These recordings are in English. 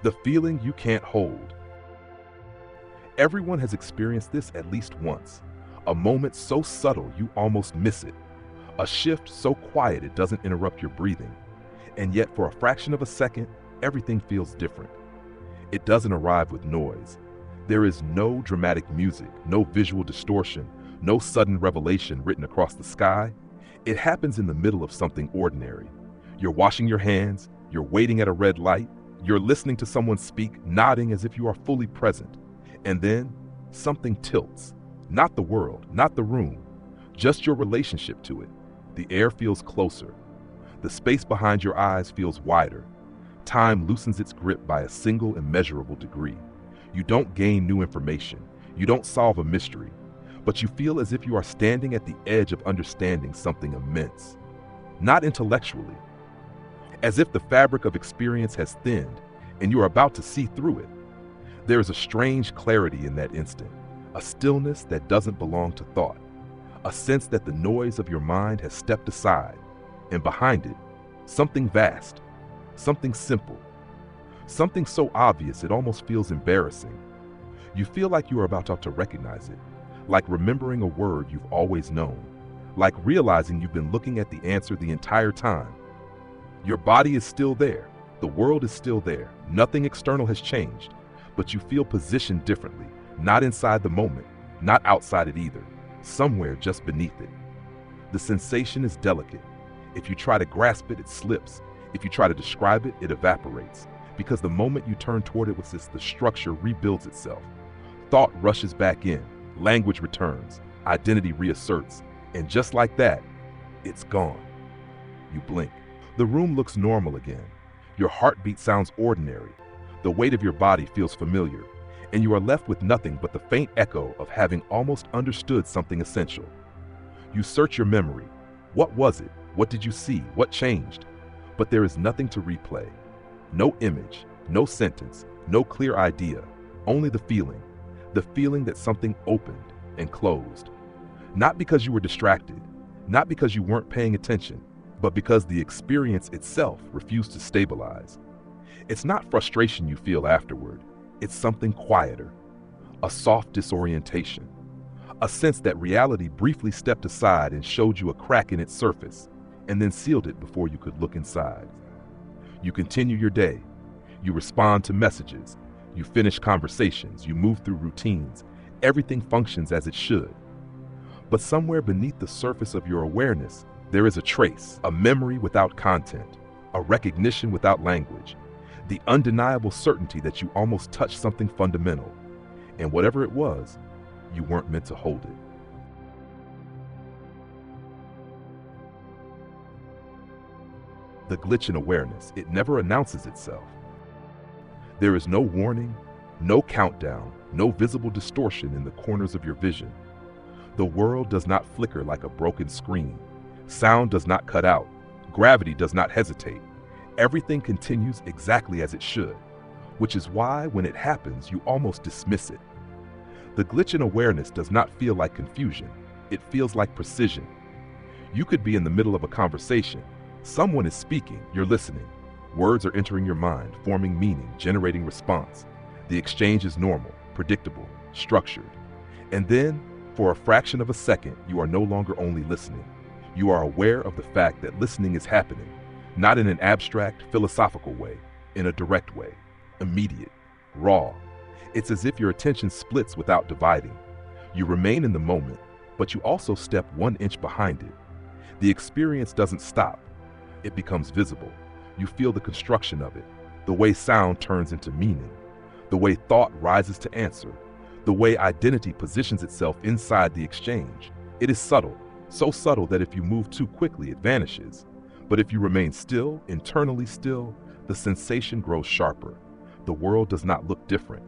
The feeling you can't hold. Everyone has experienced this at least once. A moment so subtle you almost miss it. A shift so quiet it doesn't interrupt your breathing. And yet for a fraction of a second, everything feels different. It doesn't arrive with noise. There is no dramatic music, no visual distortion, no sudden revelation written across the sky. It happens in the middle of something ordinary. You're washing your hands, you're waiting at a red light, you're listening to someone speak, nodding as if you are fully present. And then something tilts. Not the world, not the room, just your relationship to it. The air feels closer. The space behind your eyes feels wider. Time loosens its grip by a single immeasurable degree. You don't gain new information. You don't solve a mystery. But you feel as if you are standing at the edge of understanding something immense. Not intellectually. As if the fabric of experience has thinned and you are about to see through it. There is a strange clarity in that instant, a stillness that doesn't belong to thought, a sense that the noise of your mind has stepped aside, and behind it, something vast, something simple, something so obvious it almost feels embarrassing. You feel like you are about to recognize it, like remembering a word you've always known, like realizing you've been looking at the answer the entire time. Your body is still there, the world is still there, nothing external has changed, but you feel positioned differently, not inside the moment, not outside it either, somewhere just beneath it. The sensation is delicate. If you try to grasp it, it slips. If you try to describe it, it evaporates. Because the moment you turn toward it with this, the structure rebuilds itself. Thought rushes back in, language returns, identity reasserts, and just like that, it's gone. You blink. The room looks normal again. Your heartbeat sounds ordinary. The weight of your body feels familiar, and you are left with nothing but the faint echo of having almost understood something essential. You search your memory. What was it? What did you see? What changed? But there is nothing to replay. No image, no sentence, no clear idea, only the feeling that something opened and closed. Not because you were distracted, not because you weren't paying attention, but because the experience itself refused to stabilize. It's not frustration you feel afterward. It's something quieter, a soft disorientation, a sense that reality briefly stepped aside and showed you a crack in its surface, and then sealed it before you could look inside. You continue your day. You respond to messages. You finish conversations. You move through routines. Everything functions as it should. But somewhere beneath the surface of your awareness, there is a trace, a memory without content, a recognition without language, the undeniable certainty that you almost touched something fundamental, and whatever it was, you weren't meant to hold it. The glitch in awareness, it never announces itself. There is no warning, no countdown, no visible distortion in the corners of your vision. The world does not flicker like a broken screen. Sound does not cut out. Gravity does not hesitate. Everything continues exactly as it should, which is why when it happens, you almost dismiss it. The glitch in awareness does not feel like confusion. It feels like precision. You could be in the middle of a conversation. Someone is speaking, you're listening. Words are entering your mind, forming meaning, generating response. The exchange is normal, predictable, structured. And then, for a fraction of a second, you are no longer only listening. You are aware of the fact that listening is happening, not in an abstract, philosophical way, in a direct way, immediate, raw. It's as if your attention splits without dividing. You remain in the moment, but you also step 1 inch behind it. The experience doesn't stop. It becomes visible. You feel the construction of it, the way sound turns into meaning, the way thought rises to answer, the way identity positions itself inside the exchange. It is subtle, so subtle that if you move too quickly, it vanishes. But if you remain still, internally still, the sensation grows sharper. The world does not look different,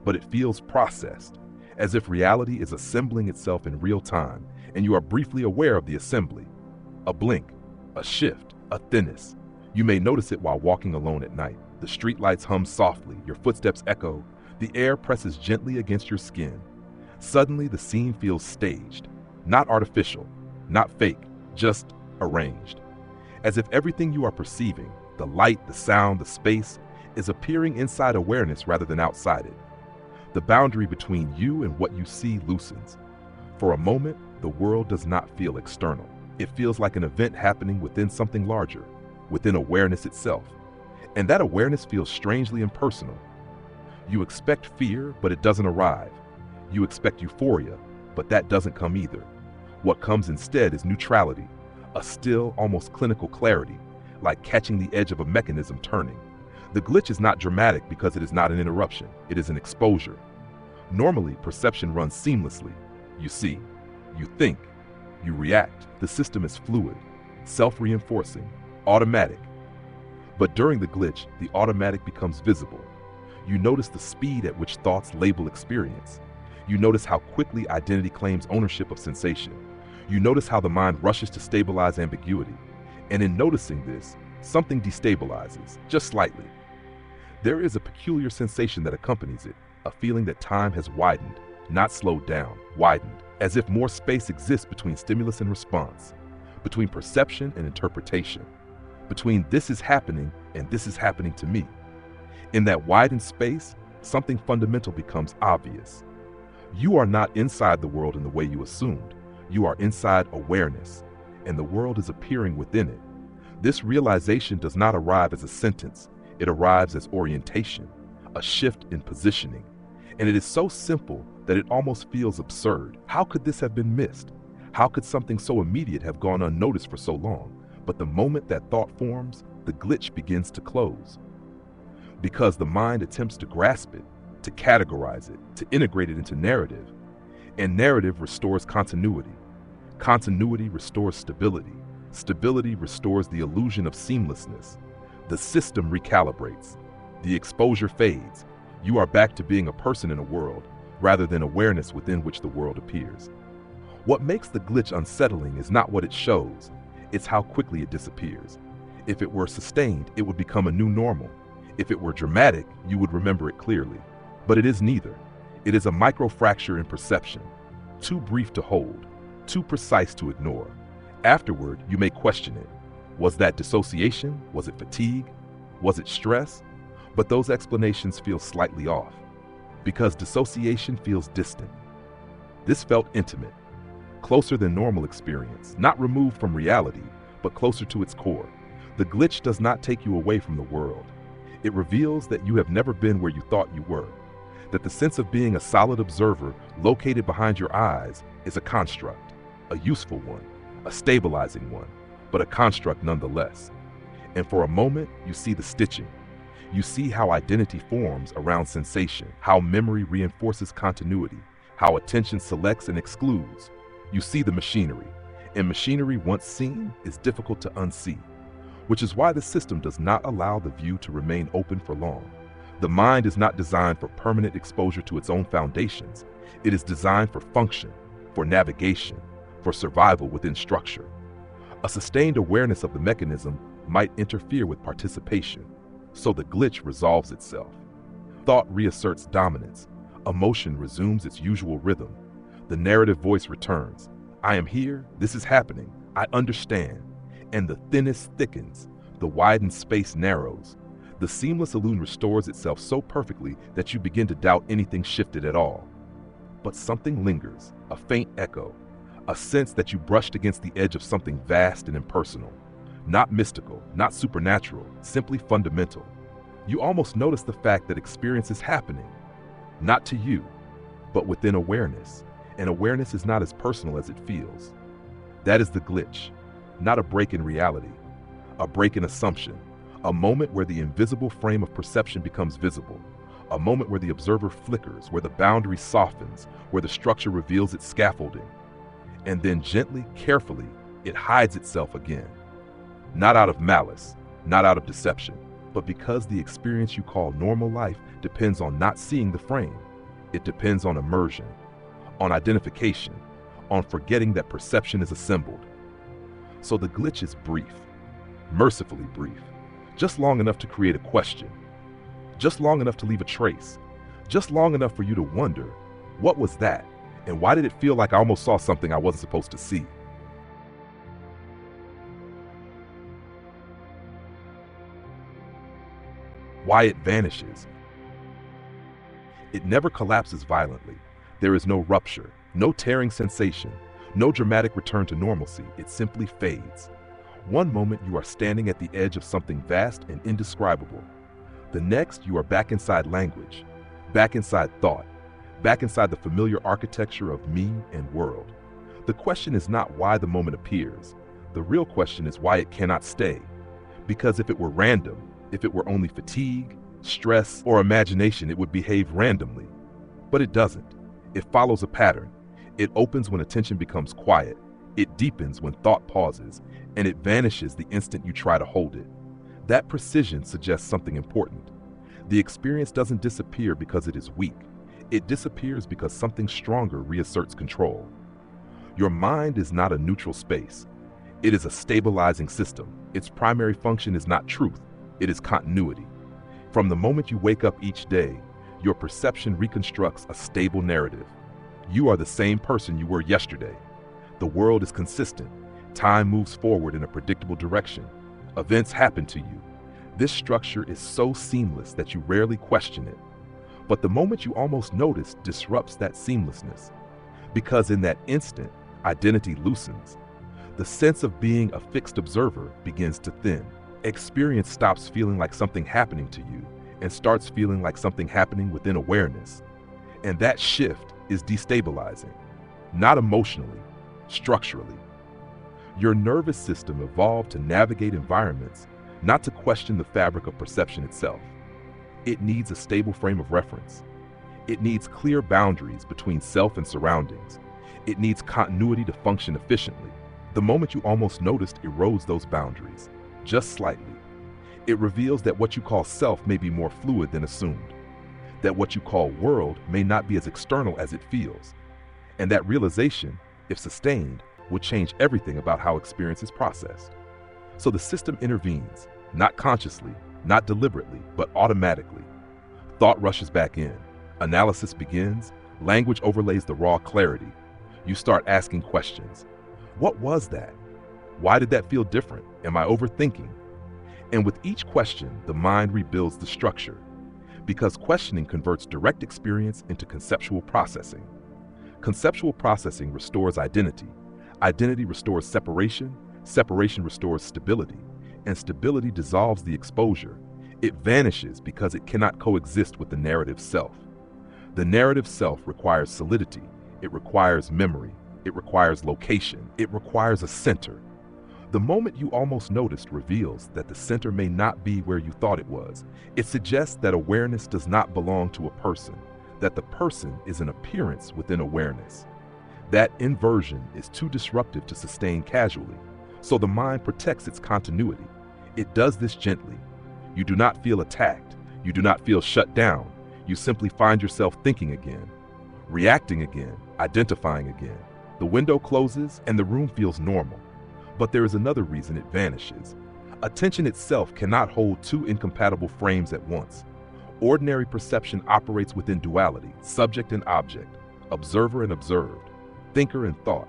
but it feels processed, as if reality is assembling itself in real time, and you are briefly aware of the assembly. A blink, a shift, a thinness. You may notice it while walking alone at night. The streetlights hum softly, your footsteps echo, the air presses gently against your skin. Suddenly, the scene feels staged, not artificial, not fake, just arranged. As if everything you are perceiving, the light, the sound, the space, is appearing inside awareness rather than outside it. The boundary between you and what you see loosens. For a moment, the world does not feel external. It feels like an event happening within something larger, within awareness itself. And that awareness feels strangely impersonal. You expect fear, but it doesn't arrive. You expect euphoria, but that doesn't come either. What comes instead is neutrality, a still, almost clinical clarity, like catching the edge of a mechanism turning. The glitch is not dramatic because it is not an interruption, it is an exposure. Normally, perception runs seamlessly. You see, you think, you react. The system is fluid, self-reinforcing, automatic. But during the glitch, the automatic becomes visible. You notice the speed at which thoughts label experience. You notice how quickly identity claims ownership of sensation. You notice how the mind rushes to stabilize ambiguity. And in noticing this, something destabilizes, just slightly. There is a peculiar sensation that accompanies it, a feeling that time has widened, not slowed down, widened, as if more space exists between stimulus and response, between perception and interpretation, between this is happening and this is happening to me. In that widened space, something fundamental becomes obvious. You are not inside the world in the way you assumed. You are inside awareness, and the world is appearing within it. This realization does not arrive as a sentence. It arrives as orientation, a shift in positioning. And it is so simple that it almost feels absurd. How could this have been missed? How could something so immediate have gone unnoticed for so long? But the moment that thought forms, the glitch begins to close. Because the mind attempts to grasp it, to categorize it, to integrate it into narrative. And narrative restores continuity. Continuity restores stability. Stability restores the illusion of seamlessness. The system recalibrates. The exposure fades. You are back to being a person in a world, rather than awareness within which the world appears. What makes the glitch unsettling is not what it shows, it's how quickly it disappears. If it were sustained, it would become a new normal. If it were dramatic, you would remember it clearly. But it is neither. It is a microfracture in perception, too brief to hold, too precise to ignore. Afterward, you may question it. Was that dissociation? Was it fatigue? Was it stress? But those explanations feel slightly off, because dissociation feels distant. This felt intimate, closer than normal experience, not removed from reality, but closer to its core. The glitch does not take you away from the world. It reveals that you have never been where you thought you were, that the sense of being a solid observer located behind your eyes is a construct, a useful one, a stabilizing one, but a construct nonetheless. And for a moment, you see the stitching. You see how identity forms around sensation, how memory reinforces continuity, how attention selects and excludes. You see the machinery, and machinery once seen is difficult to unsee, which is why the system does not allow the view to remain open for long. The mind is not designed for permanent exposure to its own foundations. It is designed for function, for navigation, for survival within structure. A sustained awareness of the mechanism might interfere with participation, so the glitch resolves itself. Thought reasserts dominance. Emotion resumes its usual rhythm. The narrative voice returns. I am here, this is happening, I understand. And the thinnest thickens, the widened space narrows. The seamless illusion restores itself so perfectly that you begin to doubt anything shifted at all. But something lingers, a faint echo, a sense that you brushed against the edge of something vast and impersonal. Not mystical, not supernatural, simply fundamental. You almost notice the fact that experience is happening, not to you, but within awareness. And awareness is not as personal as it feels. That is the glitch, not a break in reality, a break in assumption, a moment where the invisible frame of perception becomes visible, a moment where the observer flickers, where the boundary softens, where the structure reveals its scaffolding. And then gently, carefully, it hides itself again. Not out of malice, not out of deception, but because the experience you call normal life depends on not seeing the frame. It depends on immersion, on identification, on forgetting that perception is assembled. So the glitch is brief, mercifully brief, just long enough to create a question, just long enough to leave a trace, just long enough for you to wonder, what was that? And why did it feel like I almost saw something I wasn't supposed to see? Why it vanishes. It never collapses violently. There is no rupture, no tearing sensation, no dramatic return to normalcy. It simply fades. One moment you are standing at the edge of something vast and indescribable. The next you are back inside language, back inside thought, back inside the familiar architecture of me and world. The question is not why the moment appears. The real question is why it cannot stay. Because if it were random, if it were only fatigue, stress, or imagination, it would behave randomly. But it doesn't. It follows a pattern. It opens when attention becomes quiet. It deepens when thought pauses, and it vanishes the instant you try to hold it. That precision suggests something important. The experience doesn't disappear because it is weak. It disappears because something stronger reasserts control. Your mind is not a neutral space. It is a stabilizing system. Its primary function is not truth. It is continuity. From the moment you wake up each day, your perception reconstructs a stable narrative. You are the same person you were yesterday. The world is consistent. Time moves forward in a predictable direction. Events happen to you. This structure is so seamless that you rarely question it. But the moment you almost notice disrupts that seamlessness. Because in that instant, identity loosens. The sense of being a fixed observer begins to thin. Experience stops feeling like something happening to you and starts feeling like something happening within awareness. And that shift is destabilizing, not emotionally, structurally. Your nervous system evolved to navigate environments, not to question the fabric of perception itself. It needs a stable frame of reference. It needs clear boundaries between self and surroundings. It needs continuity to function efficiently. The moment you almost noticed erodes those boundaries, just slightly. It reveals that what you call self may be more fluid than assumed, that what you call world may not be as external as it feels, and that realization, if sustained, would change everything about how experience is processed. So the system intervenes, not consciously, not deliberately, but automatically. Thought rushes back in, analysis begins, language overlays the raw clarity. You start asking questions. What was that? Why did that feel different? Am I overthinking? And with each question, the mind rebuilds the structure, because questioning converts direct experience into conceptual processing. Conceptual processing restores identity. Identity restores separation. Separation restores stability. And stability dissolves the exposure. It vanishes because it cannot coexist with the narrative self. The narrative self requires solidity. It requires memory. It requires location. It requires a center. The moment you almost noticed reveals that the center may not be where you thought it was. It suggests that awareness does not belong to a person, that the person is an appearance within awareness. That inversion is too disruptive to sustain casually, so the mind protects its continuity. It does this gently. You do not feel attacked. You do not feel shut down. You simply find yourself thinking again, reacting again, identifying again. The window closes and the room feels normal. But there is another reason it vanishes. Attention itself cannot hold two incompatible frames at once. Ordinary perception operates within duality, subject and object, observer and observed, thinker and thought.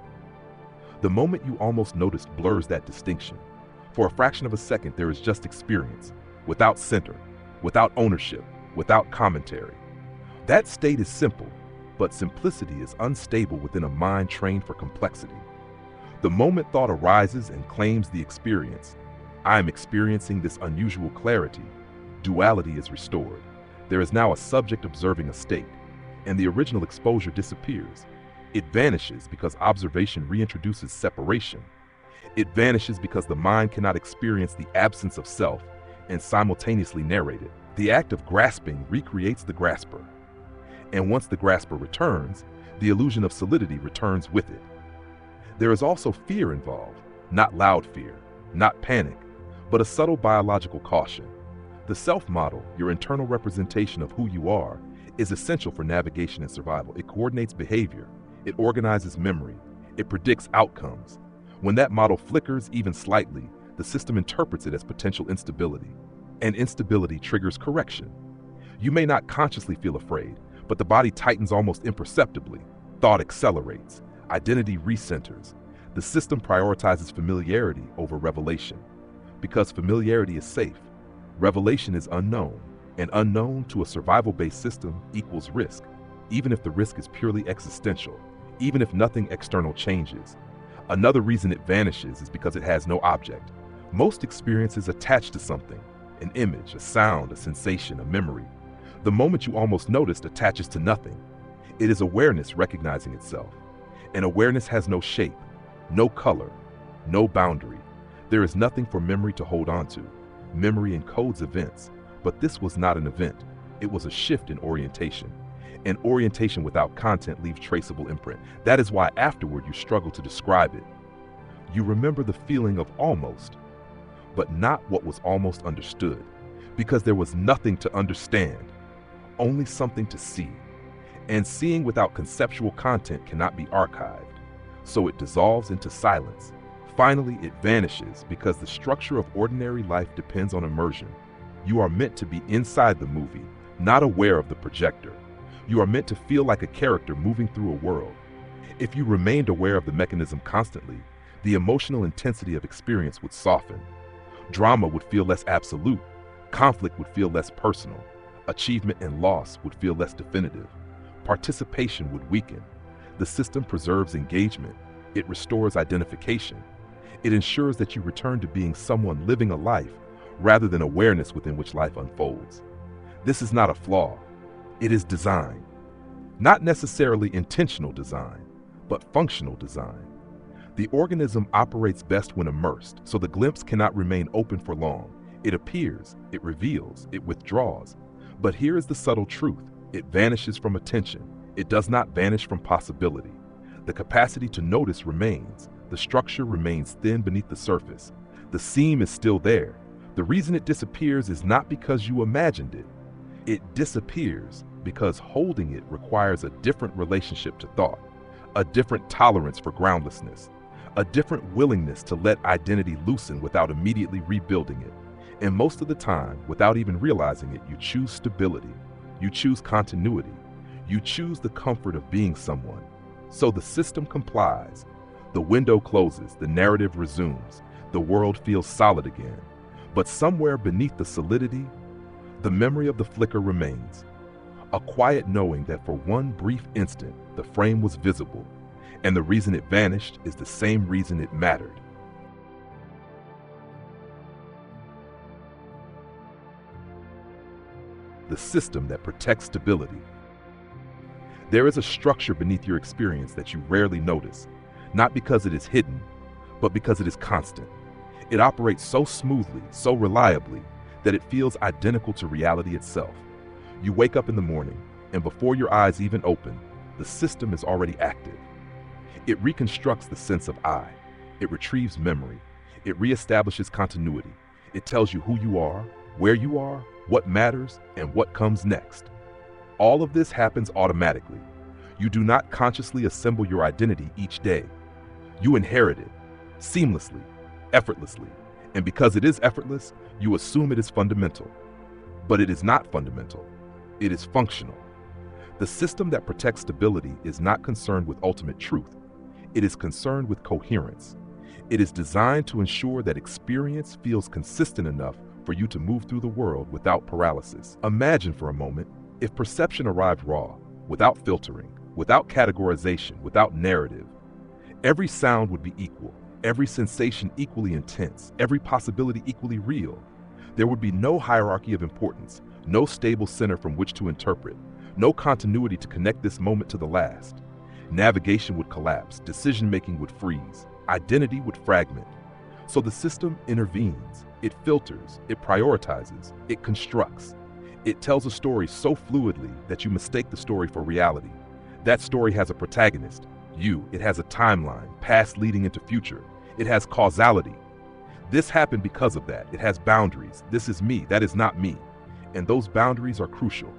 The moment you almost noticed blurs that distinction. For a fraction of a second, there is just experience, without center, without ownership, without commentary. That state is simple, but simplicity is unstable within a mind trained for complexity. The moment thought arises and claims the experience, I am experiencing this unusual clarity, duality is restored. There is now a subject observing a state, and the original exposure disappears. It vanishes because observation reintroduces separation. It vanishes because the mind cannot experience the absence of self and simultaneously narrate it. The act of grasping recreates the grasper. And once the grasper returns, the illusion of solidity returns with it. There is also fear involved, not loud fear, not panic, but a subtle biological caution. The self model, your internal representation of who you are, is essential for navigation and survival. It coordinates behavior, it organizes memory, it predicts outcomes. When that model flickers even slightly, the system interprets it as potential instability, and instability triggers correction. You may not consciously feel afraid, but the body tightens almost imperceptibly. Thought accelerates. Identity recenters. The system prioritizes familiarity over revelation. Because familiarity is safe, revelation is unknown. An unknown to a survival-based system equals risk, even if the risk is purely existential, even if nothing external changes. Another reason it vanishes is because it has no object. Most experiences attach to something, an image, a sound, a sensation, a memory. The moment you almost noticed attaches to nothing. It is awareness recognizing itself. And awareness has no shape, no color, no boundary. There is nothing for memory to hold on to. Memory encodes events, but this was not an event. It was a shift in orientation. And orientation without content leaves traceable imprint. That is why afterward you struggle to describe it. You remember the feeling of almost, but not what was almost understood, because there was nothing to understand, only something to see. And seeing without conceptual content cannot be archived, so it dissolves into silence. Finally, it vanishes because the structure of ordinary life depends on immersion. You are meant to be inside the movie, not aware of the projector. You are meant to feel like a character moving through a world. If you remained aware of the mechanism constantly, the emotional intensity of experience would soften. Drama would feel less absolute. Conflict would feel less personal. Achievement and loss would feel less definitive. Participation would weaken. The system preserves engagement. It restores identification. It ensures that you return to being someone living a life rather than awareness within which life unfolds. This is not a flaw. It is design. Not necessarily intentional design, but functional design. The organism operates best when immersed, so the glimpse cannot remain open for long. It appears, it reveals, it withdraws. But here is the subtle truth. It vanishes from attention. It does not vanish from possibility. The capacity to notice remains. The structure remains thin beneath the surface. The seam is still there. The reason it disappears is not because you imagined it. It disappears because holding it requires a different relationship to thought, a different tolerance for groundlessness, a different willingness to let identity loosen without immediately rebuilding it. And most of the time, without even realizing it, you choose stability, you choose continuity, you choose the comfort of being someone. So the system complies. The window closes, the narrative resumes, the world feels solid again. But somewhere beneath the solidity, the memory of the flicker remains. A quiet knowing that for one brief instant, the frame was visible, and the reason it vanished is the same reason it mattered. The system that protects stability. There is a structure beneath your experience that you rarely notice, not because it is hidden, but because it is constant. It operates so smoothly, so reliably, that it feels identical to reality itself. You wake up in the morning, and before your eyes even open, the system is already active. It reconstructs the sense of I. It retrieves memory. It reestablishes continuity. It tells you who you are, where you are, what matters, and what comes next. All of this happens automatically. You do not consciously assemble your identity each day. You inherit it, seamlessly, effortlessly. And because it is effortless, you assume it is fundamental. But it is not fundamental. It is functional. The system that protects stability is not concerned with ultimate truth. It is concerned with coherence. It is designed to ensure that experience feels consistent enough for you to move through the world without paralysis. Imagine for a moment if perception arrived raw, without filtering, without categorization, without narrative. Every sound would be equal, every sensation equally intense, every possibility equally real. There would be no hierarchy of importance, no stable center from which to interpret, no continuity to connect this moment to the last. Navigation would collapse, decision-making would freeze, identity would fragment. So the system intervenes, it filters, it prioritizes, it constructs. It tells a story so fluidly that you mistake the story for reality. That story has a protagonist, you. It has a timeline, past leading into future. It has causality. This happened because of that. It has boundaries. This is me, that is not me. And those boundaries are crucial.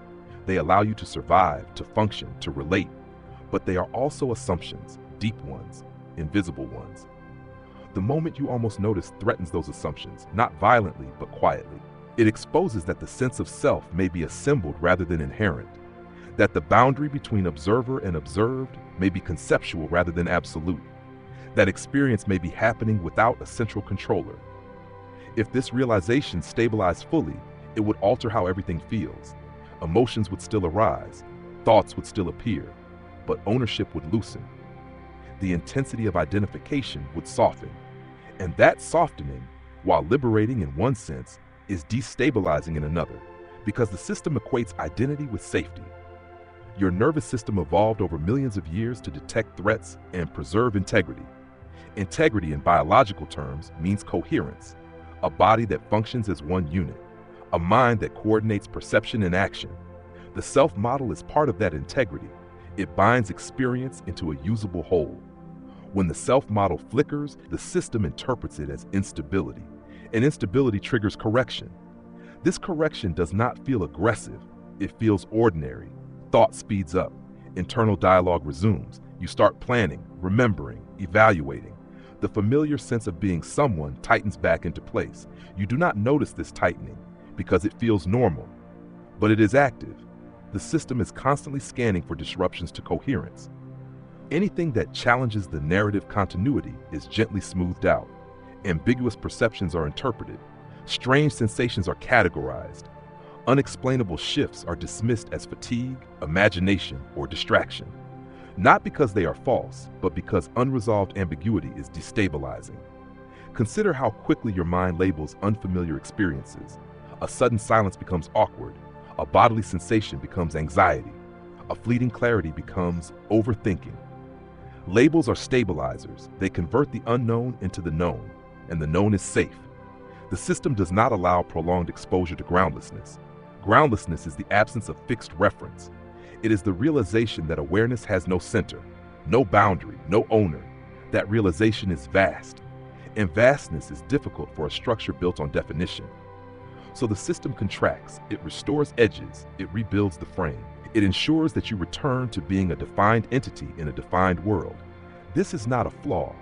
They allow you to survive, to function, to relate. But they are also assumptions, deep ones, invisible ones. The moment you almost notice threatens those assumptions, not violently, but quietly. It exposes that the sense of self may be assembled rather than inherent, that the boundary between observer and observed may be conceptual rather than absolute, that experience may be happening without a central controller. If this realization stabilized fully, It would alter how everything feels. Emotions would still arise, thoughts would still appear, but ownership would loosen. The intensity of identification would soften. And that softening, while liberating in one sense, is destabilizing in another, because the system equates identity with safety. Your nervous system evolved over millions of years to detect threats and preserve integrity. Integrity in biological terms means coherence, a body that functions as one unit, a mind that coordinates perception and action. The self model is part of that integrity. It binds experience into a usable whole. When the self model flickers, the system interprets it as instability, and instability triggers correction. This correction does not feel aggressive, it feels ordinary. Thought speeds up, internal dialogue resumes. You start planning, remembering, evaluating. The familiar sense of being someone tightens back into place. You do not notice this tightening because it feels normal, but it is active. The system is constantly scanning for disruptions to coherence. Anything that challenges the narrative continuity is gently smoothed out. Ambiguous perceptions are interpreted. Strange sensations are categorized. Unexplainable shifts are dismissed as fatigue, imagination, or distraction. Not because they are false, but because unresolved ambiguity is destabilizing. Consider how quickly your mind labels unfamiliar experiences. A sudden silence becomes awkward. A bodily sensation becomes anxiety. A fleeting clarity becomes overthinking. Labels are stabilizers. They convert the unknown into the known, and the known is safe. The system does not allow prolonged exposure to groundlessness. Groundlessness is the absence of fixed reference. It is the realization that awareness has no center, no boundary, no owner. That realization is vast, and vastness is difficult for a structure built on definition. So the system contracts, it restores edges, it rebuilds the frame. It ensures that you return to being a defined entity in a defined world. This is not a flaw,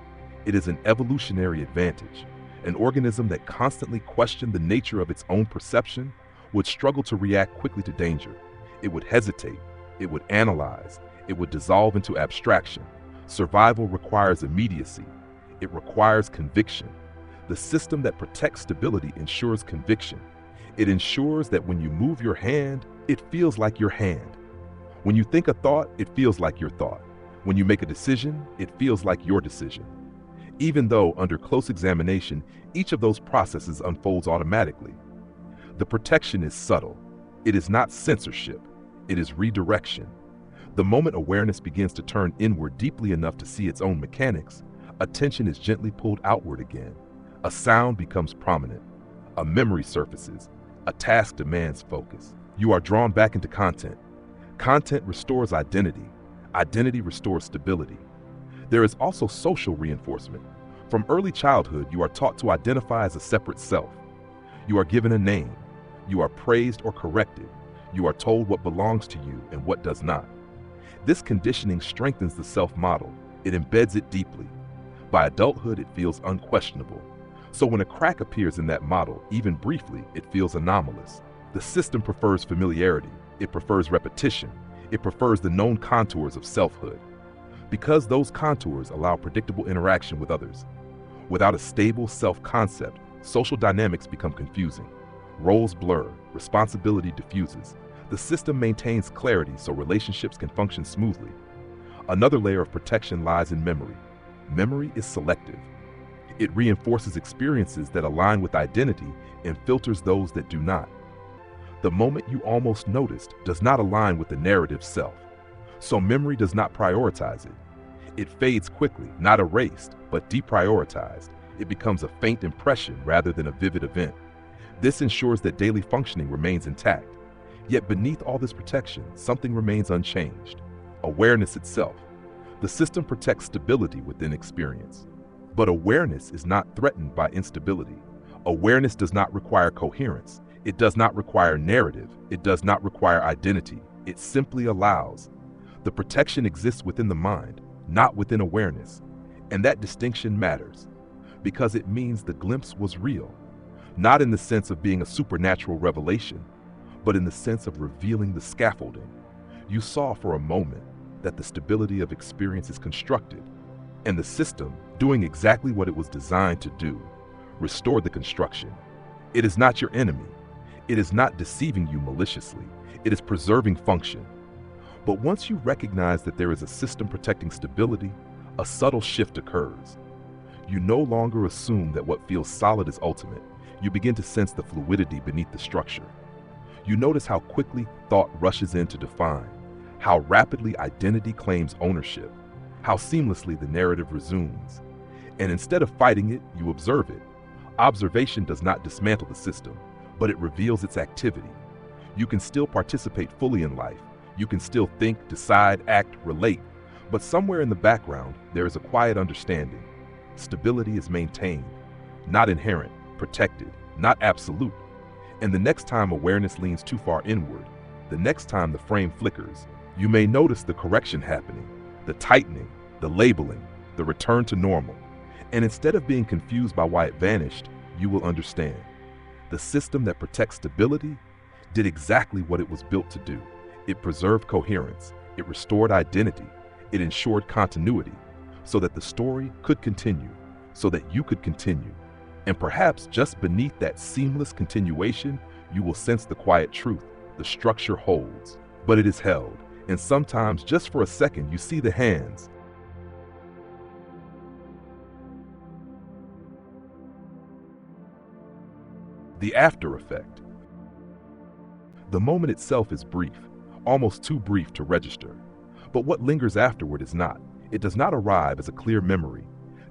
it is an evolutionary advantage. An organism that constantly questioned the nature of its own perception would struggle to react quickly to danger. It would hesitate, it would analyze, it would dissolve into abstraction. Survival requires immediacy, it requires conviction. The system that protects stability ensures conviction. It ensures that when you move your hand, it feels like your hand. When you think a thought, it feels like your thought. When you make a decision, it feels like your decision. Even though, under close examination, each of those processes unfolds automatically. The protection is subtle. It is not censorship. It is redirection. The moment awareness begins to turn inward deeply enough to see its own mechanics, attention is gently pulled outward again. A sound becomes prominent. A memory surfaces. A task demands focus. You are drawn back into content. Content restores identity. Identity restores stability. There is also social reinforcement. From early childhood, you are taught to identify as a separate self. You are given a name. You are praised or corrected. You are told what belongs to you and what does not. This conditioning strengthens the self-model. It embeds it deeply. By adulthood, it feels unquestionable. So when a crack appears in that model, even briefly, it feels anomalous. The system prefers familiarity. It prefers repetition. It prefers the known contours of selfhood. Because those contours allow predictable interaction with others. Without a stable self-concept, social dynamics become confusing. Roles blur, responsibility diffuses. The system maintains clarity so relationships can function smoothly. Another layer of protection lies in memory. Memory is selective. It reinforces experiences that align with identity and filters those that do not. The moment you almost noticed does not align with the narrative self. So memory does not prioritize it. It fades quickly, not erased, but deprioritized. It becomes a faint impression rather than a vivid event. This ensures that daily functioning remains intact. Yet beneath all this protection, something remains unchanged. Awareness itself. The system protects stability within experience. But awareness is not threatened by instability. Awareness does not require coherence. It does not require narrative. It does not require identity. It simply allows. The protection exists within the mind, not within awareness. And that distinction matters, because it means the glimpse was real, not in the sense of being a supernatural revelation, but in the sense of revealing the scaffolding. You saw for a moment that the stability of experience is constructed, and the system, doing exactly what it was designed to do, restored the construction. It is not your enemy. It is not deceiving you maliciously. It is preserving function. But once you recognize that there is a system protecting stability, a subtle shift occurs. You no longer assume that what feels solid is ultimate. You begin to sense the fluidity beneath the structure. You notice how quickly thought rushes in to define, how rapidly identity claims ownership, how seamlessly the narrative resumes. And instead of fighting it, you observe it. Observation does not dismantle the system, but it reveals its activity. You can still participate fully in life. You can still think, decide, act, relate, but somewhere in the background, there is a quiet understanding. Stability is maintained, not inherent, protected, not absolute. And the next time awareness leans too far inward, the next time the frame flickers, you may notice the correction happening, the tightening, the labeling, the return to normal. And instead of being confused by why it vanished, you will understand. The system that protects stability did exactly what it was built to do. It preserved coherence, it restored identity, it ensured continuity, so that the story could continue, so that you could continue. And perhaps just beneath that seamless continuation, you will sense the quiet truth. The structure holds, but it is held. And sometimes, just for a second, you see the hands. The after effect. The moment itself is brief, almost too brief to register. But what lingers afterward is not. It does not arrive as a clear memory.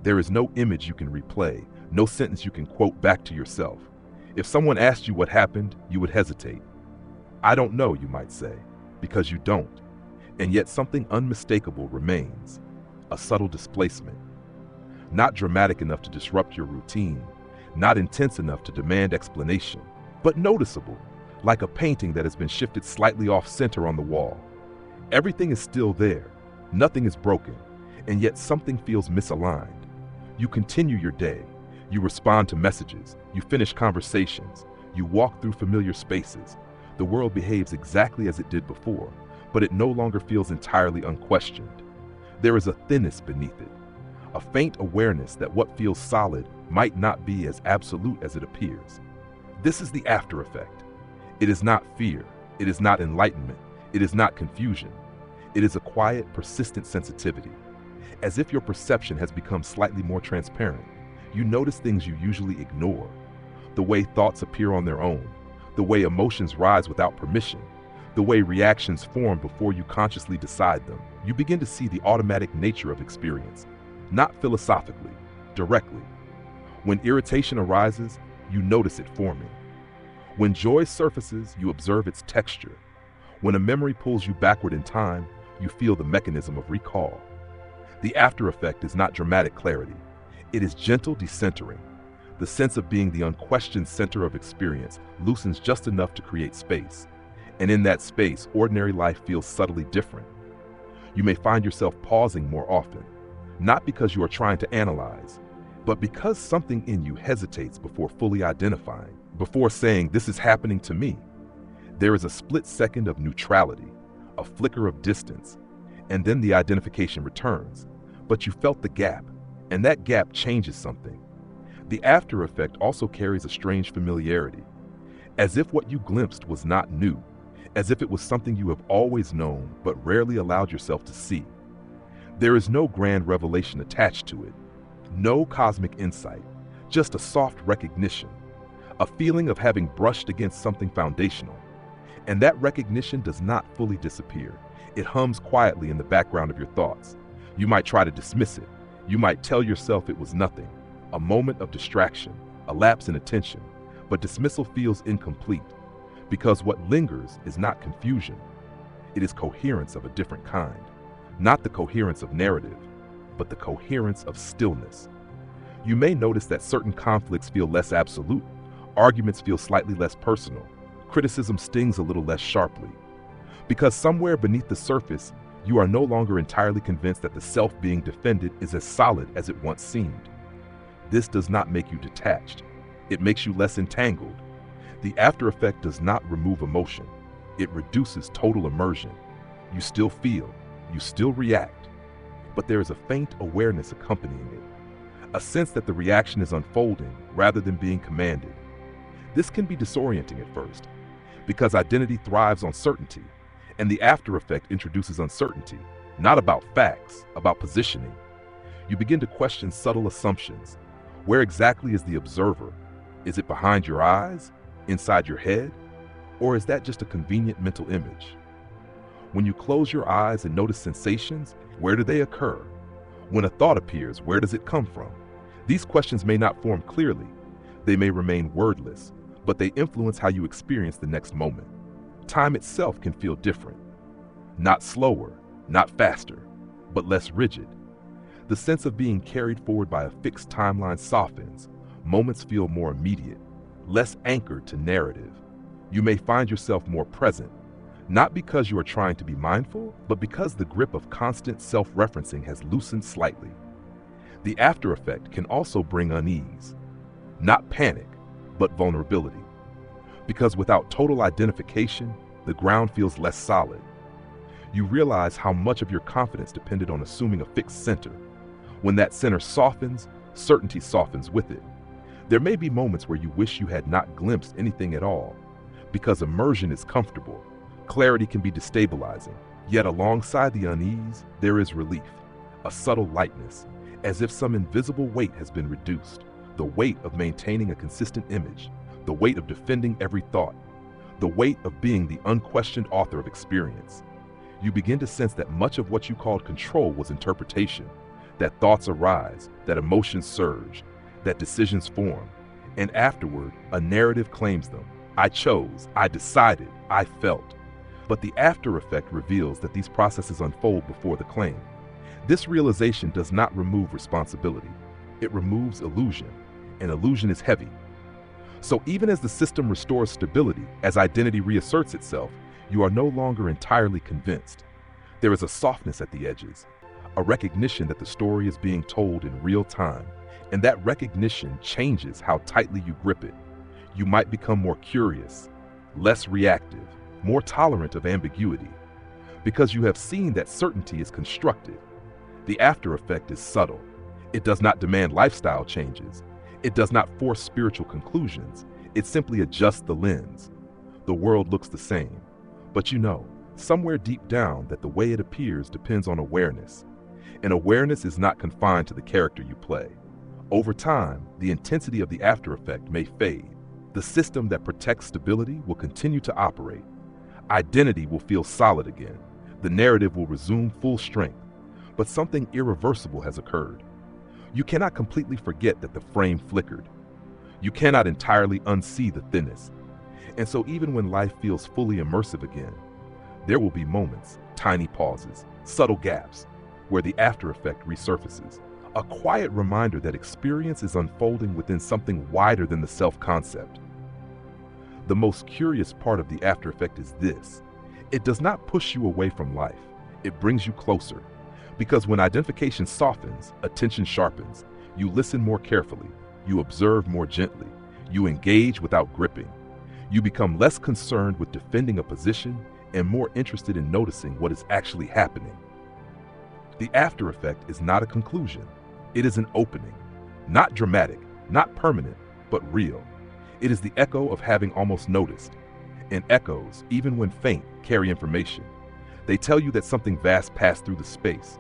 There is no image you can replay, no sentence you can quote back to yourself. If someone asked you what happened, you would hesitate. I don't know, you might say, because you don't. And yet something unmistakable remains, a subtle displacement. Not dramatic enough to disrupt your routine, not intense enough to demand explanation, but noticeable, like a painting that has been shifted slightly off center on the wall. Everything is still there, nothing is broken, and yet something feels misaligned. You continue your day, you respond to messages, you finish conversations, you walk through familiar spaces. The world behaves exactly as it did before, but it no longer feels entirely unquestioned. There is a thinness beneath it, a faint awareness that what feels solid might not be as absolute as it appears. This is the after effect. It is not fear, it is not enlightenment, it is not confusion. It is a quiet, persistent sensitivity. As if your perception has become slightly more transparent, you notice things you usually ignore. The way thoughts appear on their own, the way emotions rise without permission, the way reactions form before you consciously decide them. You begin to see the automatic nature of experience, not philosophically, directly. When irritation arises, you notice it forming. When joy surfaces, you observe its texture. When a memory pulls you backward in time, you feel the mechanism of recall. The after effect is not dramatic clarity. It is gentle decentering. The sense of being the unquestioned center of experience loosens just enough to create space. And in that space, ordinary life feels subtly different. You may find yourself pausing more often, not because you are trying to analyze, but because something in you hesitates before fully identifying, before saying, "This is happening to me." There is a split second of neutrality, a flicker of distance, and then the identification returns. But you felt the gap, and that gap changes something. The after effect also carries a strange familiarity, as if what you glimpsed was not new, as if it was something you have always known but rarely allowed yourself to see. There is no grand revelation attached to it, no cosmic insight, just a soft recognition, a feeling of having brushed against something foundational. And that recognition does not fully disappear. It hums quietly in the background of your thoughts. You might try to dismiss it. You might tell yourself it was nothing, a moment of distraction, a lapse in attention. But dismissal feels incomplete, because what lingers is not confusion. It is coherence of a different kind. Not the coherence of narrative, but the coherence of stillness. You may notice that certain conflicts feel less absolute. Arguments feel slightly less personal. Criticism stings a little less sharply. Because somewhere beneath the surface, you are no longer entirely convinced that the self being defended is as solid as it once seemed. This does not make you detached. It makes you less entangled. The after effect does not remove emotion. It reduces total immersion. You still feel, you still react, but there is a faint awareness accompanying it. A sense that the reaction is unfolding rather than being commanded. This can be disorienting at first, because identity thrives on certainty, and the after effect introduces uncertainty, not about facts, about positioning. You begin to question subtle assumptions. Where exactly is the observer? Is it behind your eyes, inside your head, or is that just a convenient mental image? When you close your eyes and notice sensations, where do they occur? When a thought appears, where does it come from? These questions may not form clearly. They may remain wordless, but they influence how you experience the next moment. Time itself can feel different. Not slower, not faster, but less rigid. The sense of being carried forward by a fixed timeline softens. Moments feel more immediate, less anchored to narrative. You may find yourself more present, not because you are trying to be mindful, but because the grip of constant self-referencing has loosened slightly. The after effect can also bring unease, not panic, but vulnerability. Because without total identification, the ground feels less solid. You realize how much of your confidence depended on assuming a fixed center. When that center softens, certainty softens with it. There may be moments where you wish you had not glimpsed anything at all, because immersion is comfortable. Clarity can be destabilizing, yet alongside the unease, there is relief, a subtle lightness, as if some invisible weight has been reduced. The weight of maintaining a consistent image, the weight of defending every thought, the weight of being the unquestioned author of experience. You begin to sense that much of what you called control was interpretation, that thoughts arise, that emotions surge, that decisions form, and afterward, a narrative claims them. I chose, I decided, I felt. But the after effect reveals that these processes unfold before the claim. This realization does not remove responsibility. It removes illusion, and illusion is heavy. So even as the system restores stability, as identity reasserts itself, you are no longer entirely convinced. There is a softness at the edges, a recognition that the story is being told in real time, and that recognition changes how tightly you grip it. You might become more curious, less reactive, more tolerant of ambiguity, because you have seen that certainty is constructed. The after effect is subtle. It does not demand lifestyle changes. It does not force spiritual conclusions. It simply adjusts the lens. The world looks the same, but you know, somewhere deep down, that the way it appears depends on awareness. And awareness is not confined to the character you play. Over time, the intensity of the after effect may fade. The system that protects stability will continue to operate. Identity will feel solid again. The narrative will resume full strength. But something irreversible has occurred. You cannot completely forget that the frame flickered. You cannot entirely unsee the thinness. And so even when life feels fully immersive again, there will be moments, tiny pauses, subtle gaps, where the after effect resurfaces. A quiet reminder that experience is unfolding within something wider than the self-concept. The most curious part of the after effect is this. It does not push you away from life. It brings you closer. Because when identification softens, attention sharpens. You listen more carefully. You observe more gently. You engage without gripping. You become less concerned with defending a position and more interested in noticing what is actually happening. The after effect is not a conclusion. It is an opening. Not dramatic, not permanent, but real. It is the echo of having almost noticed. And echoes, even when faint, carry information. They tell you that something vast passed through the space,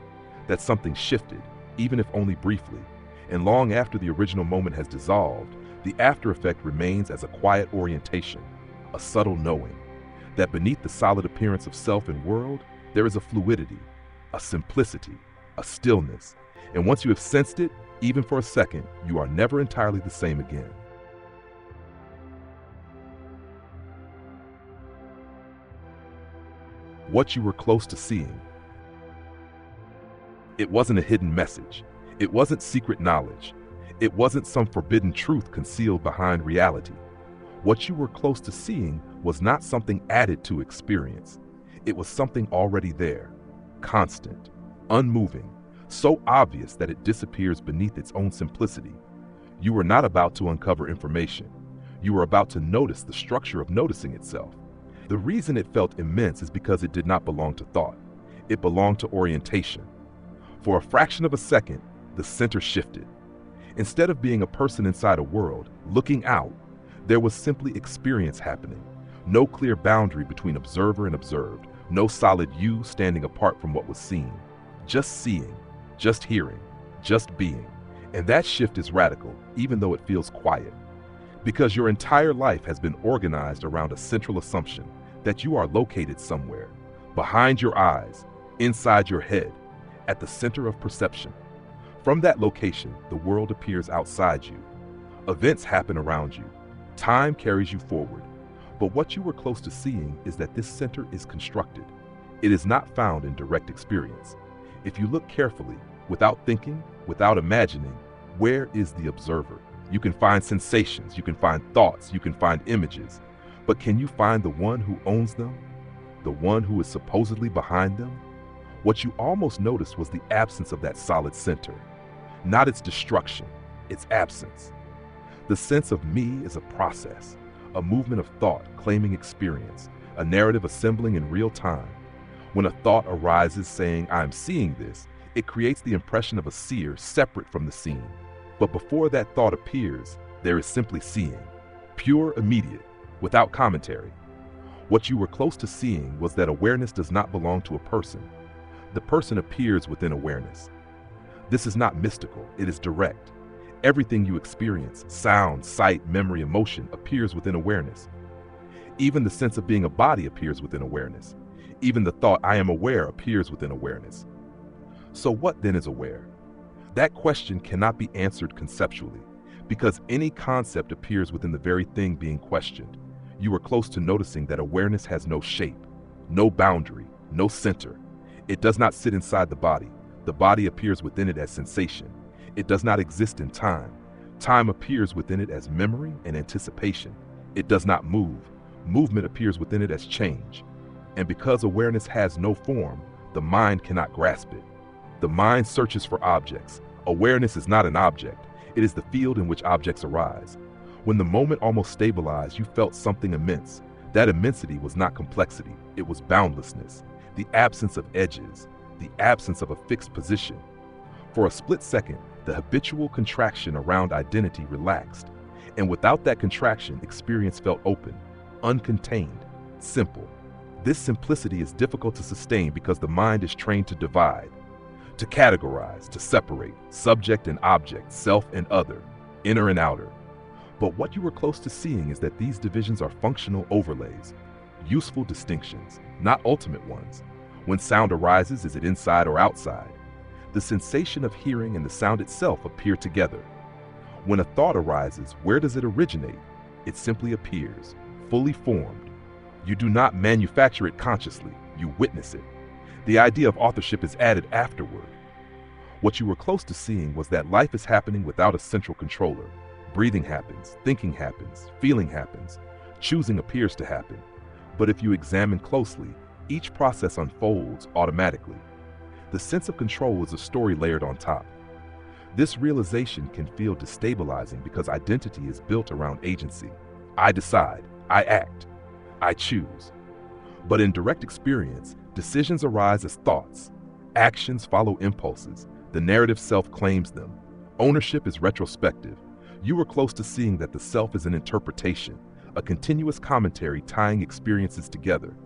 that something shifted, even if only briefly. And long after the original moment has dissolved, the after effect remains as a quiet orientation, a subtle knowing, that beneath the solid appearance of self and world, there is a fluidity, a simplicity, a stillness. And once you have sensed it, even for a second, you are never entirely the same again. What you were close to seeing. It wasn't a hidden message. It wasn't secret knowledge. It wasn't some forbidden truth concealed behind reality. What you were close to seeing was not something added to experience. It was something already there, constant, unmoving, so obvious that it disappears beneath its own simplicity. You were not about to uncover information. You were about to notice the structure of noticing itself. The reason it felt immense is because it did not belong to thought. It belonged to orientation. For a fraction of a second, the center shifted. Instead of being a person inside a world, looking out, There was simply experience happening. No clear boundary between observer and observed. No solid you standing apart from what was seen. Just seeing, just hearing, just being. And that shift is radical, even though it feels quiet. Because your entire life has been organized around a central assumption that you are located somewhere, behind your eyes, inside your head, at the center of perception. From that location, the world appears outside you. Events happen around you. Time carries you forward. But what you were close to seeing is that this center is constructed. It is not found in direct experience. If you look carefully, without thinking, without imagining, where is the observer? You can find sensations, you can find thoughts, you can find images. But can you find the one who owns them? The one who is supposedly behind them? What you almost noticed was the absence of that solid center. Not its destruction, its absence. The sense of me is a process, a movement of thought claiming experience, a narrative assembling in real time. When a thought arises saying, "I'm seeing this," it creates the impression of a seer separate from the seen. But before that thought appears, there is simply seeing, pure, immediate, without commentary. What you were close to seeing was that awareness does not belong to a person. The person appears within awareness. This is not mystical, it is direct. Everything you experience, sound, sight, memory, emotion, appears within awareness. Even the sense of being a body appears within awareness. Even the thought, "I am aware," appears within awareness. So what then is aware? That question cannot be answered conceptually, because any concept appears within the very thing being questioned. You are close to noticing that awareness has no shape, no boundary, no center. It does not sit inside the body. The body appears within it as sensation. It does not exist in time. Time appears within it as memory and anticipation. It does not move. Movement appears within it as change. And because awareness has no form, the mind cannot grasp it. The mind searches for objects. Awareness is not an object. It is the field in which objects arise. When the moment almost stabilized, you felt something immense. That immensity was not complexity. It was boundlessness. The absence of edges. The absence of a fixed position. For a split second, the habitual contraction around identity relaxed. And without that contraction, experience felt open, uncontained, simple. This simplicity is difficult to sustain because the mind is trained to divide, to categorize, to separate, subject and object, self and other, inner and outer. But what you were close to seeing is that these divisions are functional overlays, useful distinctions, not ultimate ones. When sound arises, is it inside or outside? The sensation of hearing and the sound itself appear together. When a thought arises, where does it originate? It simply appears, fully formed. You do not manufacture it consciously, you witness it. The idea of authorship is added afterward. What you were close to seeing was that life is happening without a central controller. Breathing happens, thinking happens, feeling happens, choosing appears to happen. But if you examine closely, each process unfolds automatically. The sense of control is a story layered on top. This realization can feel destabilizing because identity is built around agency. I decide, I act, I choose. But in direct experience, decisions arise as thoughts. Actions follow impulses. The narrative self claims them. Ownership is retrospective. You are close to seeing that the self is an interpretation, a continuous commentary tying experiences together.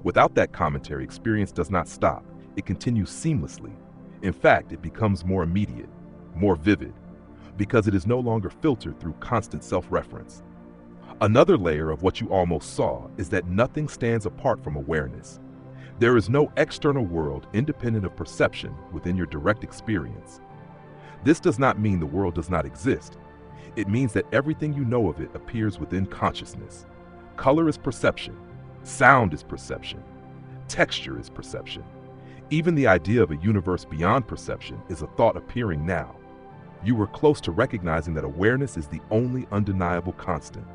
Without that commentary, experience does not stop. It continues seamlessly. In fact, it becomes more immediate, more vivid, because it is no longer filtered through constant self-reference. Another layer of what you almost saw is that nothing stands apart from awareness. There is no external world independent of perception within your direct experience. This does not mean the world does not exist. It means that everything you know of it appears within consciousness. Color is perception. Sound is perception. Texture is perception. Even the idea of a universe beyond perception is a thought appearing now. You were close to recognizing that awareness is the only undeniable constant.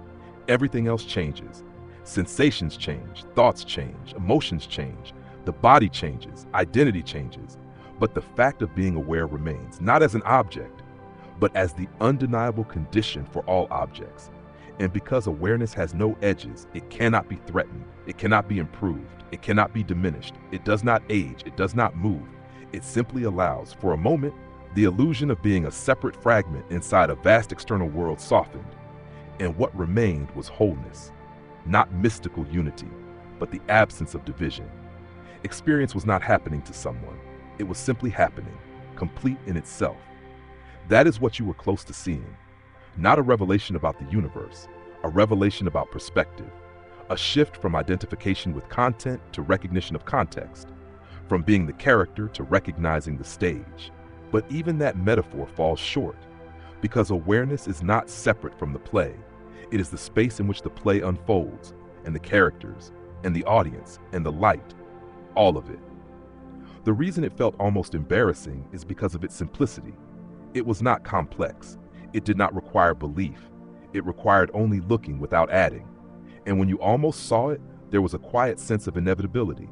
Everything else changes. Sensations change, thoughts change, emotions change, the body changes, identity changes. But the fact of being aware remains, not as an object, but as the undeniable condition for all objects. And because awareness has no edges, it cannot be threatened, it cannot be improved, it cannot be diminished, it does not age, it does not move. It simply allows, for a moment, the illusion of being a separate fragment inside a vast external world softened. And what remained was wholeness, not mystical unity, but the absence of division. Experience was not happening to someone. It was simply happening, complete in itself. That is what you were close to seeing. Not a revelation about the universe, a revelation about perspective, a shift from identification with content to recognition of context, from being the character to recognizing the stage. But even that metaphor falls short, because awareness is not separate from the play. It is the space in which the play unfolds, and the characters, and the audience, and the light, all of it. The reason it felt almost embarrassing is because of its simplicity. It was not complex. It did not require belief. It required only looking without adding. And when you almost saw it, there was a quiet sense of inevitability,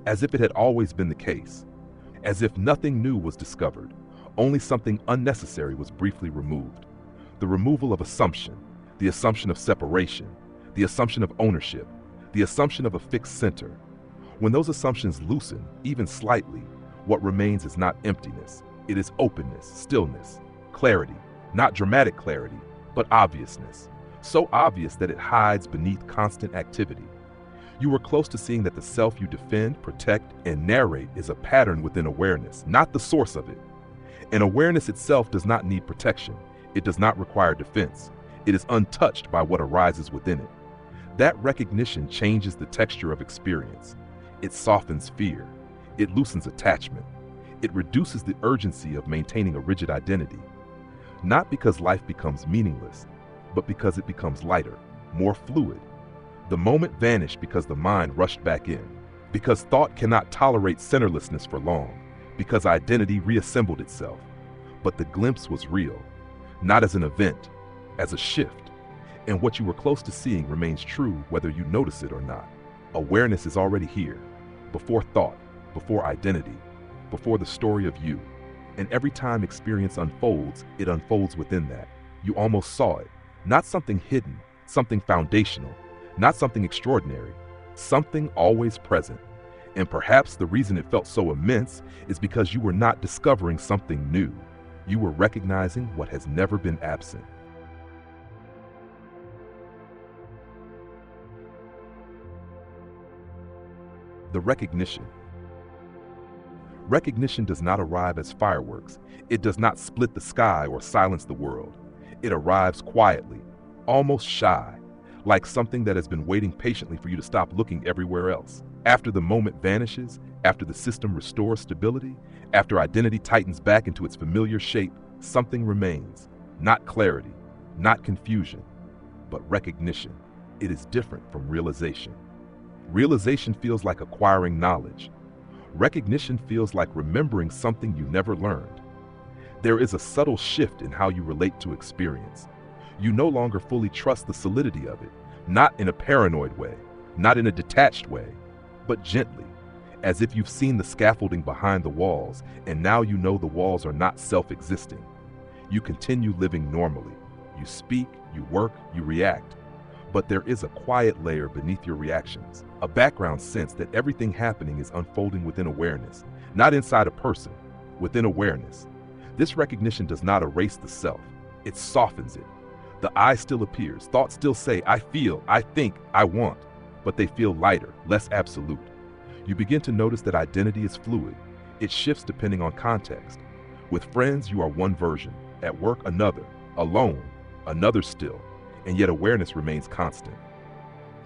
as if it had always been the case, as if nothing new was discovered, only something unnecessary was briefly removed. The removal of assumption, the assumption of separation, the assumption of ownership, the assumption of a fixed center. When those assumptions loosen, even slightly, what remains is not emptiness. It is openness, stillness, clarity, not dramatic clarity, but obviousness. So obvious that it hides beneath constant activity. You were close to seeing that the self you defend, protect, and narrate is a pattern within awareness, not the source of it. And awareness itself does not need protection. It does not require defense. It is untouched by what arises within it. That recognition changes the texture of experience. It softens fear. It loosens attachment. It reduces the urgency of maintaining a rigid identity. Not because life becomes meaningless, but because it becomes lighter, more fluid. The moment vanished because the mind rushed back in, because thought cannot tolerate centerlessness for long, because identity reassembled itself. But the glimpse was real, not as an event, as a shift. And what you were close to seeing remains true whether you notice it or not. Awareness is already here, before thought, before identity, before the story of you. And every time experience unfolds, it unfolds within that. You almost saw it. Not something hidden, something foundational, not something extraordinary, something always present. And perhaps the reason it felt so immense is because you were not discovering something new. You were recognizing what has never been absent. The recognition. Recognition does not arrive as fireworks. It does not split the sky or silence the world. It arrives quietly, almost shy, like something that has been waiting patiently for you to stop looking everywhere else. After the moment vanishes, after the system restores stability, after identity tightens back into its familiar shape, something remains. Not clarity, not confusion, but recognition. It is different from realization. Realization feels like acquiring knowledge. Recognition feels like remembering something you never learned. There is a subtle shift in how you relate to experience. You no longer fully trust the solidity of it, not in a paranoid way, not in a detached way, but gently, as if you've seen the scaffolding behind the walls, and now you know the walls are not self-existing. You continue living normally. You speak, you work, you react. But there is a quiet layer beneath your reactions, a background sense that everything happening is unfolding within awareness, not inside a person, within awareness. This recognition does not erase the self, it softens it. The I still appears, thoughts still say, I feel, I think, I want, but they feel lighter, less absolute. You begin to notice that identity is fluid. It shifts depending on context. With friends, you are one version. At work, another. Alone, another still. And yet awareness remains constant.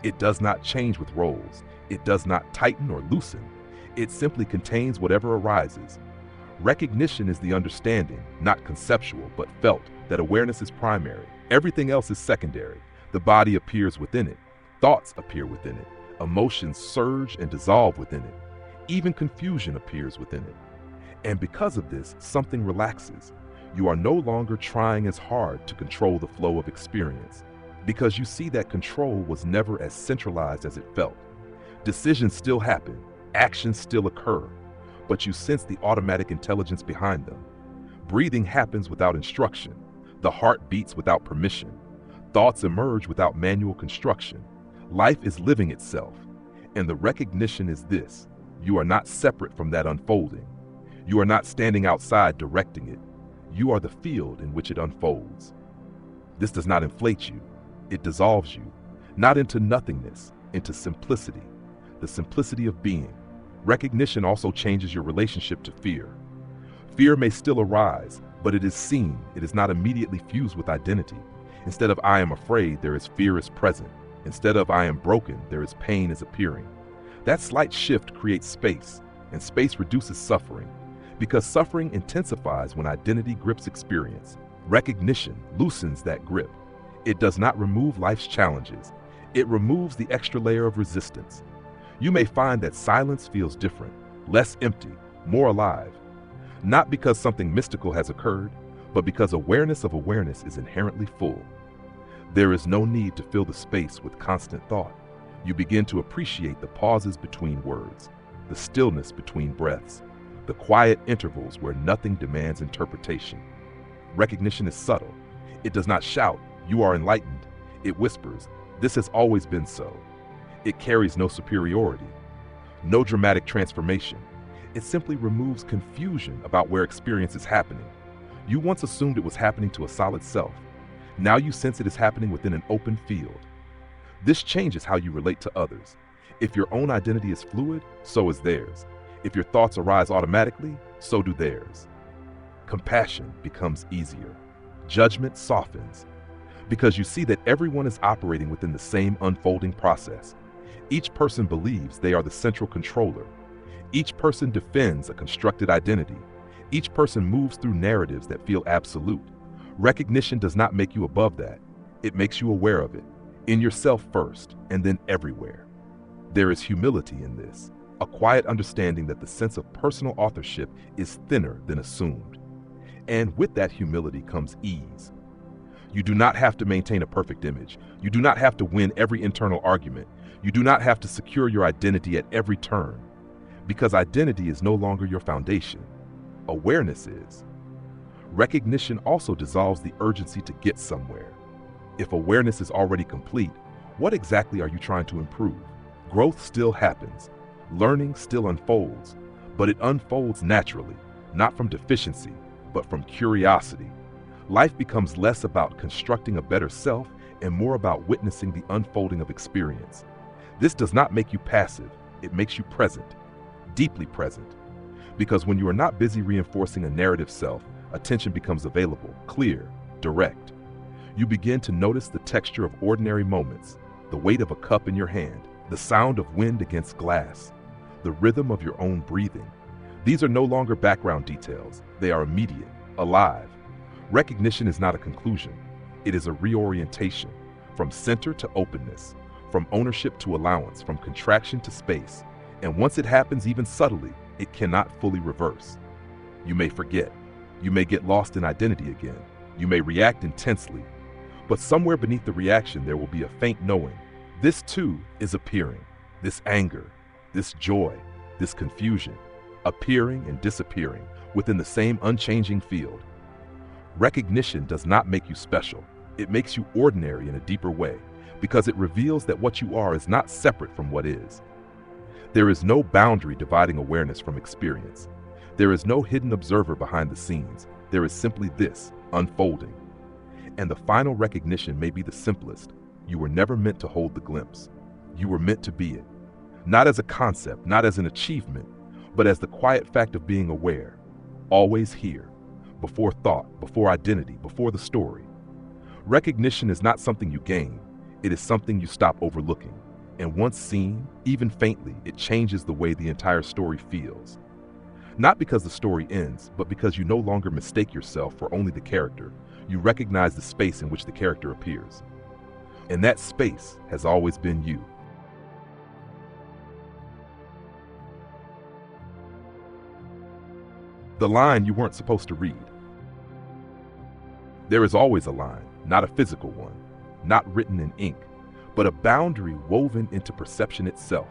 It does not change with roles. It does not tighten or loosen. It simply contains whatever arises. Recognition is the understanding, not conceptual, but felt, that awareness is primary. Everything else is secondary. The body appears within it. Thoughts appear within it. Emotions surge and dissolve within it. Even confusion appears within it. And because of this, something relaxes. You are no longer trying as hard to control the flow of experience, because you see that control was never as centralized as it felt. Decisions still happen, actions still occur, but you sense the automatic intelligence behind them. Breathing happens without instruction. The heart beats without permission. Thoughts emerge without manual construction. Life is living itself. And the recognition is this: you are not separate from that unfolding. You are not standing outside directing it. You are the field in which it unfolds. This does not inflate you. It dissolves you, not into nothingness, into simplicity, the simplicity of being. Recognition also changes your relationship to fear. Fear may still arise, but it is seen. It is not immediately fused with identity. Instead of I am afraid, there is fear is present. Instead of I am broken, there is pain is appearing. That slight shift creates space, and space reduces suffering, because suffering intensifies when identity grips experience. Recognition loosens that grip. It does not remove life's challenges. It removes the extra layer of resistance. You may find that silence feels different, less empty, more alive. Not because something mystical has occurred, but because awareness of awareness is inherently full. There is no need to fill the space with constant thought. You begin to appreciate the pauses between words, the stillness between breaths, the quiet intervals where nothing demands interpretation. Recognition is subtle. It does not shout, "You are enlightened." It whispers, "This has always been so." It carries no superiority, no dramatic transformation. It simply removes confusion about where experience is happening. You once assumed it was happening to a solid self. Now you sense it is happening within an open field. This changes how you relate to others. If your own identity is fluid, so is theirs. If your thoughts arise automatically, so do theirs. Compassion becomes easier. Judgment softens, because you see that everyone is operating within the same unfolding process. Each person believes they are the central controller. Each person defends a constructed identity. Each person moves through narratives that feel absolute. Recognition does not make you above that. It makes you aware of it, in yourself first, and then everywhere. There is humility in this, a quiet understanding that the sense of personal authorship is thinner than assumed. And with that humility comes ease. You do not have to maintain a perfect image. You do not have to win every internal argument. You do not have to secure your identity at every turn, because identity is no longer your foundation. Awareness is. Recognition also dissolves the urgency to get somewhere. If awareness is already complete, what exactly are you trying to improve? Growth still happens. Learning still unfolds, but it unfolds naturally, not from deficiency, but from curiosity. Life becomes less about constructing a better self and more about witnessing the unfolding of experience. This does not make you passive, it makes you present, deeply present. Because when you are not busy reinforcing a narrative self, attention becomes available, clear, direct. You begin to notice the texture of ordinary moments, the weight of a cup in your hand, the sound of wind against glass, the rhythm of your own breathing. These are no longer background details, they are immediate, alive. Recognition is not a conclusion, it is a reorientation, from center to openness, from ownership to allowance, from contraction to space. And once it happens even subtly, it cannot fully reverse. You may forget, you may get lost in identity again, you may react intensely, but somewhere beneath the reaction there will be a faint knowing. This too is appearing, this anger, this joy, this confusion, appearing and disappearing within the same unchanging field. Recognition does not make you special, it makes you ordinary in a deeper way, because it reveals that what you are is not separate from what is. There is no boundary dividing awareness from experience. There is no hidden observer behind the scenes. There is simply this, unfolding. And the final recognition may be the simplest. You were never meant to hold the glimpse. You were meant to be it. Not as a concept, not as an achievement, but as the quiet fact of being aware. Always here, before thought, before identity, before the story. Recognition is not something you gain. It is something you stop overlooking. And once seen, even faintly, it changes the way the entire story feels. Not because the story ends, but because you no longer mistake yourself for only the character. You recognize the space in which the character appears. And that space has always been you. The line you weren't supposed to read. There is always a line, not a physical one, not written in ink, but a boundary woven into perception itself.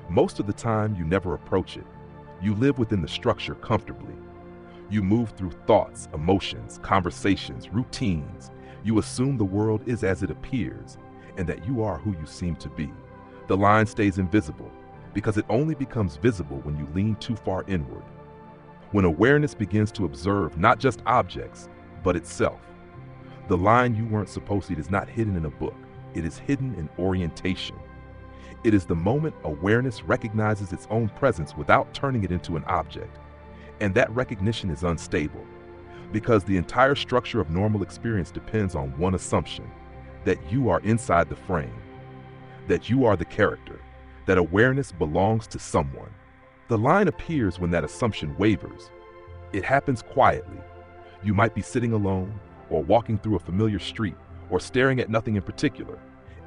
Most of the time, you never approach it. You live within the structure comfortably. You move through thoughts, emotions, conversations, routines. You assume the world is as it appears, and that you are who you seem to be. The line stays invisible, because it only becomes visible when you lean too far inward. When awareness begins to observe not just objects, but itself. The line you weren't supposed to read is not hidden in a book. It is hidden in orientation. It is the moment awareness recognizes its own presence without turning it into an object. And that recognition is unstable, because the entire structure of normal experience depends on one assumption: that you are inside the frame, that you are the character, that awareness belongs to someone. The line appears when that assumption wavers. It happens quietly. You might be sitting alone, or walking through a familiar street, or staring at nothing in particular.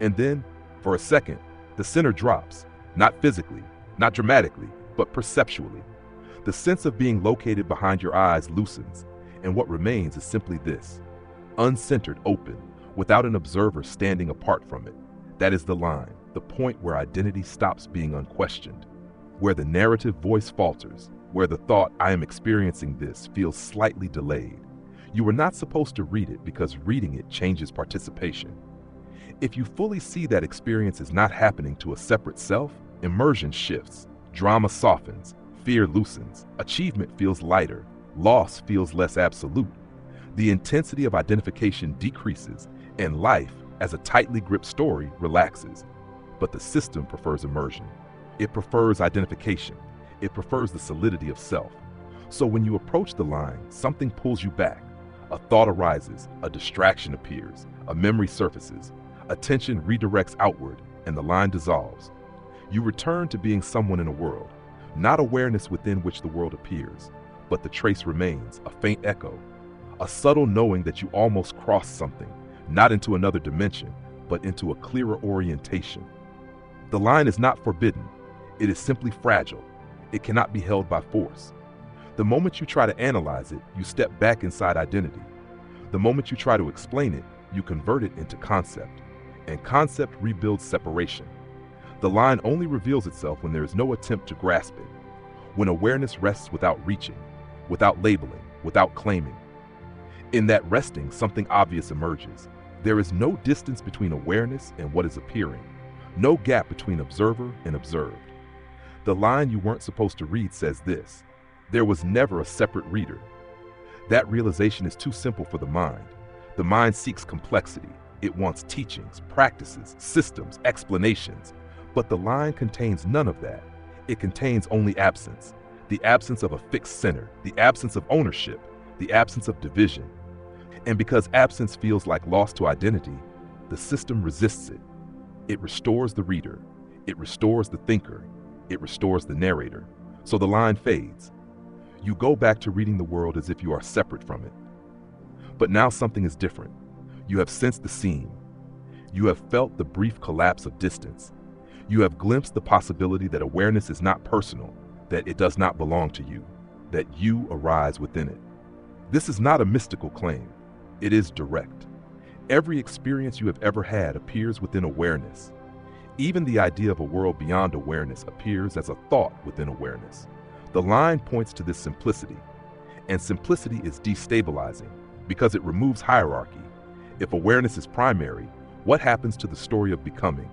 And then, for a second, the center drops, not physically, not dramatically, but perceptually. The sense of being located behind your eyes loosens, and what remains is simply this: uncentered, open, without an observer standing apart from it. That is the line, the point where identity stops being unquestioned, where the narrative voice falters, where the thought, "I am experiencing this," feels slightly delayed. You were not supposed to read it because reading it changes participation. If you fully see that experience is not happening to a separate self, immersion shifts, drama softens, fear loosens, achievement feels lighter, loss feels less absolute. The intensity of identification decreases, and life, as a tightly gripped story, relaxes. But the system prefers immersion. It prefers identification. It prefers the solidity of self. So when you approach the line, something pulls you back. A thought arises, a distraction appears, a memory surfaces, attention redirects outward, and the line dissolves. You return to being someone in a world, not awareness within which the world appears, but the trace remains, a faint echo, a subtle knowing that you almost crossed something, not into another dimension, but into a clearer orientation. The line is not forbidden. It is simply fragile. It cannot be held by force. The moment you try to analyze it, you step back inside identity. The moment you try to explain it, you convert it into concept. And concept rebuilds separation. The line only reveals itself when there is no attempt to grasp it, when awareness rests without reaching, without labeling, without claiming. In that resting, something obvious emerges. There is no distance between awareness and what is appearing, no gap between observer and observed. The line you weren't supposed to read says this: there was never a separate reader. That realization is too simple for the mind. The mind seeks complexity. It wants teachings, practices, systems, explanations. But the line contains none of that. It contains only absence. The absence of a fixed center, the absence of ownership, the absence of division. And because absence feels like loss to identity, the system resists it. It restores the reader. It restores the thinker. It restores the narrator. So the line fades. You go back to reading the world as if you are separate from it. But now something is different. You have sensed the seam. You have felt the brief collapse of distance. You have glimpsed the possibility that awareness is not personal, that it does not belong to you, that you arise within it. This is not a mystical claim. It is direct. Every experience you have ever had appears within awareness. Even the idea of a world beyond awareness appears as a thought within awareness. The line points to this simplicity, and simplicity is destabilizing because it removes hierarchy. If awareness is primary, what happens to the story of becoming?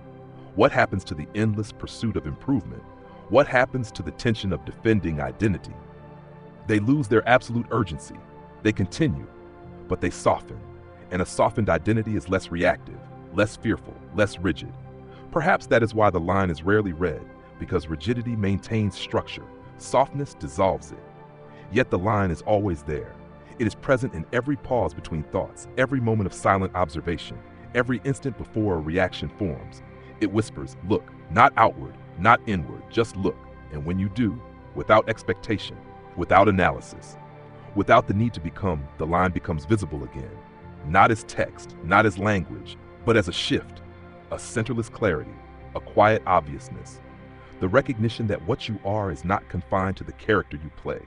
What happens to the endless pursuit of improvement? What happens to the tension of defending identity? They lose their absolute urgency. They continue, but they soften, and a softened identity is less reactive, less fearful, less rigid. Perhaps that is why the line is rarely read, because rigidity maintains structure, softness dissolves it. Yet the line is always there. It is present in every pause between thoughts, every moment of silent observation, every instant before a reaction forms. It whispers, look, not outward, not inward, just look. And when you do, without expectation, without analysis, without the need to become, the line becomes visible again. Not as text, not as language, but as a shift, a centerless clarity, a quiet obviousness, the recognition that what you are is not confined to the character you play,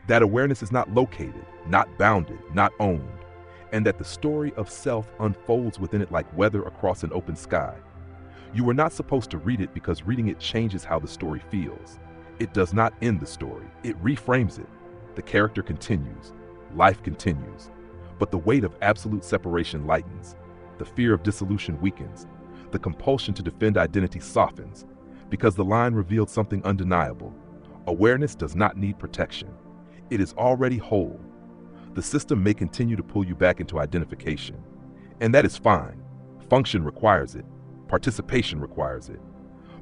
that awareness is not located, not bounded, not owned, and that the story of self unfolds within it like weather across an open sky. You were not supposed to read it because reading it changes how the story feels. It does not end the story, it reframes it. The character continues, life continues, but the weight of absolute separation lightens. The fear of dissolution weakens. The compulsion to defend identity softens, because the line revealed something undeniable. Awareness does not need protection. It is already whole. The system may continue to pull you back into identification, and that is fine. Function requires it. Participation requires it.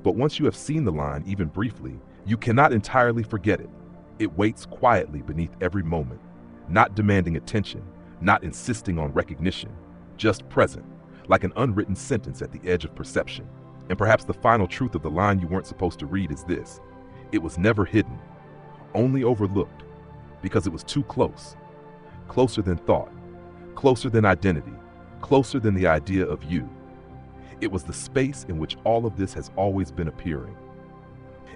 But once you have seen the line, even briefly, you cannot entirely forget it. It waits quietly beneath every moment, not demanding attention, not insisting on recognition, just present, like an unwritten sentence at the edge of perception. And perhaps the final truth of the line you weren't supposed to read is this: it was never hidden, only overlooked, because it was too close. Closer than thought, closer than identity, closer than the idea of you. It was the space in which all of this has always been appearing.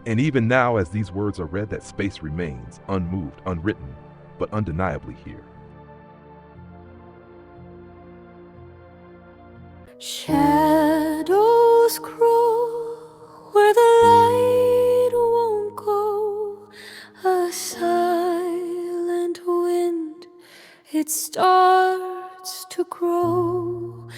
And even now, as these words are read, that space remains, unmoved, unwritten, but undeniably here. Shadows crawl where the light won't go. A silent wind, it starts to grow.